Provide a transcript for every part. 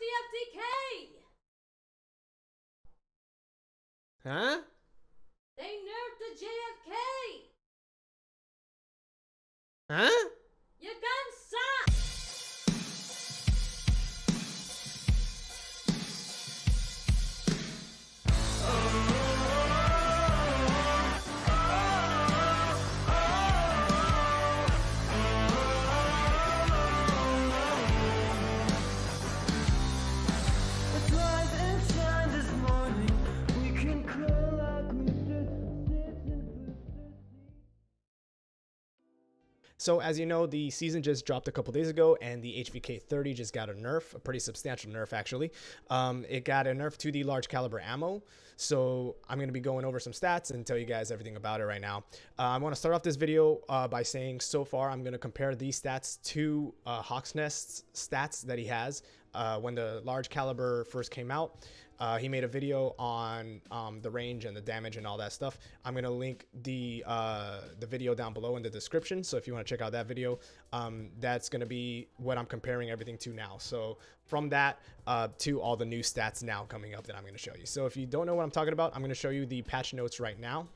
the FTK! Huh? They nerfed the JFK! Huh? Your gun sucks! So as you know, the season just dropped a couple days ago, and the HVK 30 just got a nerf, a pretty substantial nerf actually. It got a nerf to the large caliber ammo. So I'm going to be going over some stats and tell you guys everything about it right now. I want to start off this video by saying so far I'm going to compare these stats to Hawk's Nest's stats that he has when the large caliber first came out. He made a video on the range and the damage and all that stuff. I'm going to link the video down below in the description. So if you want to check out that video, that's going to be what I'm comparing everything to now. So from that to all the new stats now coming up that I'm going to show you. So if you don't know what I'm talking about, I'm going to show you the patch notes right now.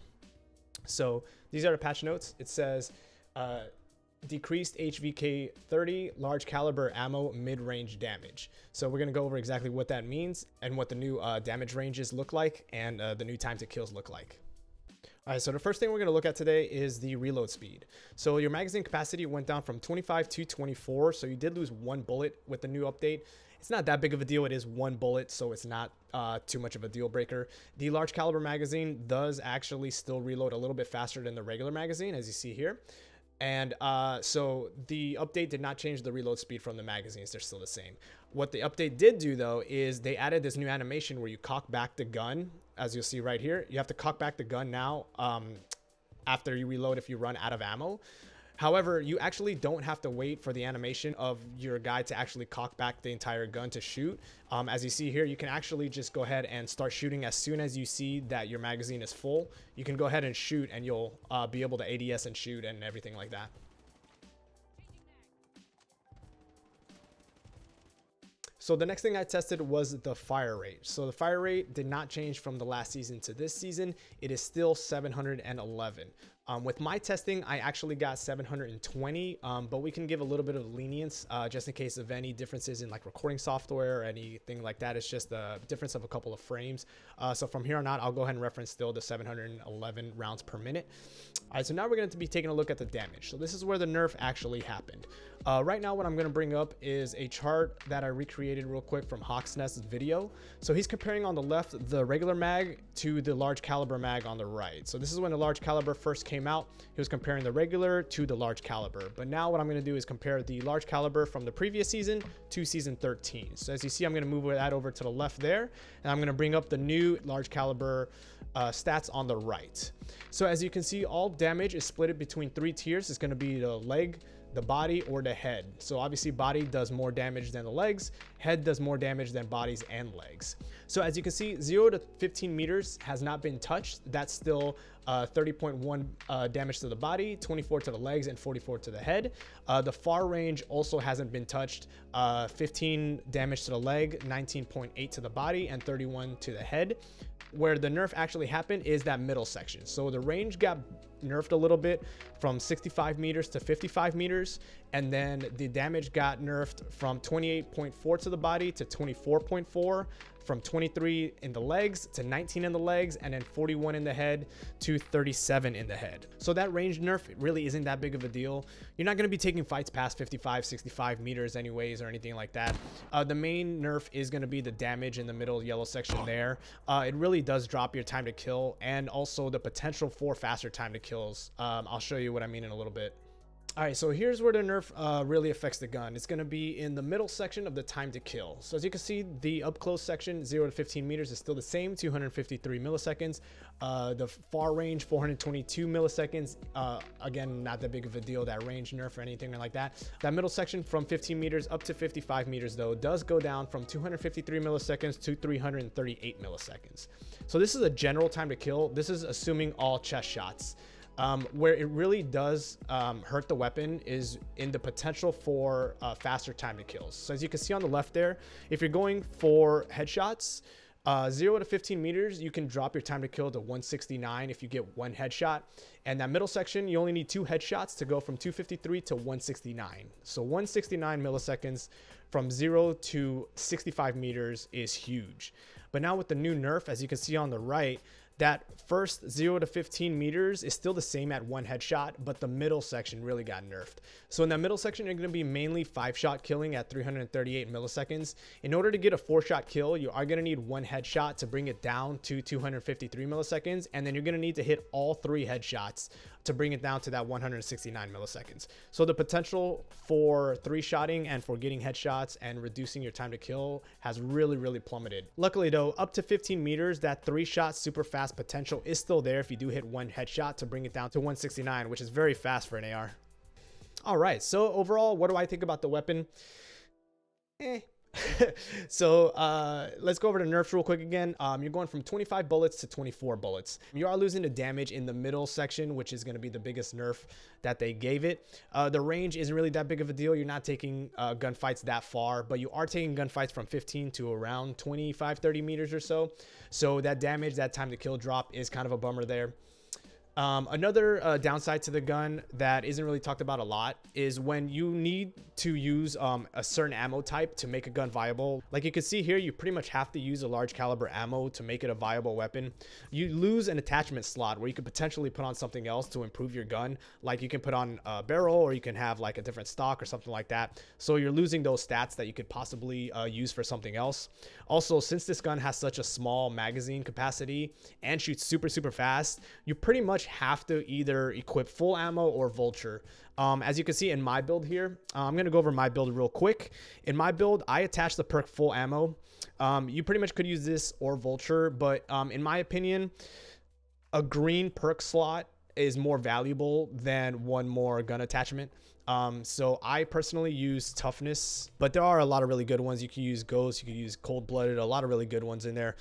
So these are the patch notes. It says decreased HVK 30 large caliber ammo mid-range damage. So we're going to go over exactly what that means and what the new damage ranges look like and the new time to kills look like. All right, so the first thing we're going to look at today is the reload speed. So your magazine capacity went down from 25 to 24, so you did lose one bullet with the new update. It's not that big of a deal. It is one bullet, so it's not too much of a deal breaker. The large caliber magazine does actually still reload a little bit faster than the regular magazine, as you see here. And so the update did not change the reload speed from the magazines. They're still the same. What the update did do, though, is they added this new animation where you cock back the gun. As you'll see right here, you have to cock back the gun now after you reload if you run out of ammo. However, you actually don't have to wait for the animation of your guy to actually cock back the entire gun to shoot. As you see here, you can actually just go ahead and start shooting as soon as you see that your magazine is full. You can go ahead and shoot, and you'll be able to ADS and shoot and everything like that. So the next thing I tested was the fire rate. So the fire rate did not change from the last season to this season. It is still 711. With my testing, I actually got 720, but we can give a little bit of lenience just in case of any differences in like recording software or anything like that. It's just a difference of a couple of frames. So from here on out, I'll go ahead and reference still the 711 rounds per minute. All right, so now we're going to be taking a look at the damage. So this is where the nerf actually happened. Right now, what I'm going to bring up is a chart that I recreated real quick from Hawk's Nest's video. So he's comparing on the left the regular mag to the large caliber mag on the right. So this is when the large caliber first came out. He was comparing the regular to the large caliber. But now what I'm going to do is compare the large caliber from the previous season to season 13. So as you see, I'm going to move that over to the left there, and I'm going to bring up the new large caliber stats on the right. So as you can see, all damage is split between three tiers. It's going to be the leg, the body, or the head. So obviously body does more damage than the legs, head does more damage than bodies and legs. So as you can see, 0 to 15 meters has not been touched. That's still 30.1 damage to the body, 24 to the legs, and 44 to the head. The far range also hasn't been touched. 15 damage to the leg, 19.8 to the body, and 31 to the head. Where the nerf actually happened is that middle section. So the range got nerfed a little bit from 65 meters to 55 meters, and then the damage got nerfed from 28.4 to the body to 24.4, from 23 in the legs to 19 in the legs, and then 41 in the head to 37 in the head. So that range nerf really isn't that big of a deal. You're not going to be taking fights past 55, 65 meters anyways or anything like that. The main nerf is going to be the damage in the middle yellow section there. It really does drop your time to kill and also the potential for faster time to kills. I'll show you what I mean in a little bit. All right, so here's where the nerf really affects the gun. It's going to be in the middle section of the time to kill. So as you can see, the up close section, 0 to 15 meters, is still the same, 253 milliseconds. The far range, 422 milliseconds. Again, not that big of a deal, that range nerf or anything like that. That middle section from 15 meters up to 55 meters, though, does go down from 253 milliseconds to 338 milliseconds. So this is a general time to kill. This is assuming all chest shots. Where it really does hurt the weapon is in the potential for faster time to kills. So as you can see on the left there, if you're going for headshots, 0 to 15 meters, you can drop your time to kill to 169 if you get one headshot. And that middle section, you only need 2 headshots to go from 253 to 169. So 169 milliseconds from 0 to 65 meters is huge. But now with the new nerf, as you can see on the right, that first 0 to 15 meters is still the same at 1 headshot, but the middle section really got nerfed. So in that middle section, you're going to be mainly 5-shot killing at 338 milliseconds. In order to get a 4-shot kill, you are going to need 1 headshot to bring it down to 253 milliseconds. And then you're going to need to hit all 3 headshots to bring it down to that 169 milliseconds. So the potential for 3-shotting and for getting headshots and reducing your time to kill has really, really plummeted. Luckily though, up to 15 meters, that 3-shot super fast potential is still there if you do hit 1 headshot to bring it down to 169, which is very fast for an AR. All right, so overall, what do I think about the weapon? So let's go over to nerfs real quick again. You're going from 25 bullets to 24 bullets. You are losing the damage in the middle section, which is going to be the biggest nerf that they gave it. The range isn't really that big of a deal. You're not taking gunfights that far, but you are taking gunfights from 15 to around 25-30 meters or so. So that damage, that time to kill drop is kind of a bummer there. Another downside to the gun that isn't really talked about a lot is when you need to use a certain ammo type to make a gun viable. Like you can see here, you pretty much have to use a large caliber ammo to make it a viable weapon. You lose an attachment slot where you could potentially put on something else to improve your gun. Like you can put on a barrel, or you can have like a different stock or something like that. So you're losing those stats that you could possibly use for something else. Also, since this gun has such a small magazine capacity and shoots super, super fast, you pretty much have to either equip full ammo or vulture. As you can see in my build here, I'm going to go over my build real quick. In my build, I attached the perk full ammo. You pretty much could use this or vulture, but in my opinion, a green perk slot is more valuable than one more gun attachment. So I personally use toughness, but there are a lot of really good ones. You can use ghost, you can use cold-blooded, a lot of really good ones in there.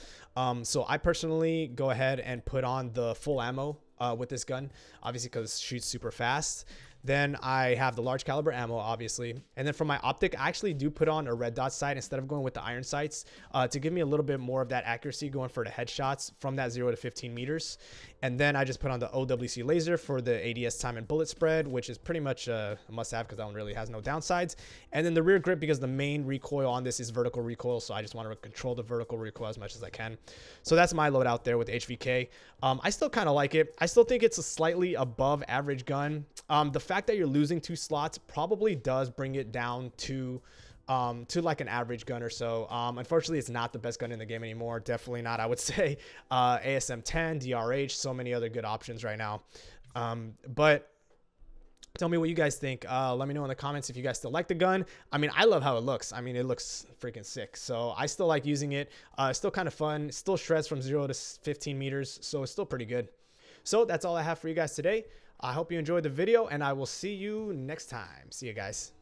So I personally go ahead and put on the full ammo with this gun, obviously because it shoots super fast. Then I have the large caliber ammo, obviously. And then for my optic, I actually do put on a red dot sight instead of going with the iron sights to give me a little bit more of that accuracy going for the headshots from that 0 to 15 meters. And then I just put on the OWC laser for the ADS time and bullet spread, which is pretty much a must-have because that one really has no downsides. And then the rear grip, because the main recoil on this is vertical recoil, so I just want to control the vertical recoil as much as I can. So that's my loadout there with HVK. I still kind of like it. I still think it's a slightly above average gun. The fact that you're losing 2 slots probably does bring it down to like an average gun or so. Unfortunately, it's not the best gun in the game anymore. Definitely not, I would say. ASM-10, DRH, so many other good options right now. But tell me what you guys think. Let me know in the comments if you guys still like the gun. I mean, I love how it looks. I mean, it looks freaking sick. So I still like using it. It's still kind of fun. It still shreds from 0 to 15 meters. So it's still pretty good. So that's all I have for you guys today. I hope you enjoyed the video, and I will see you next time. See you guys.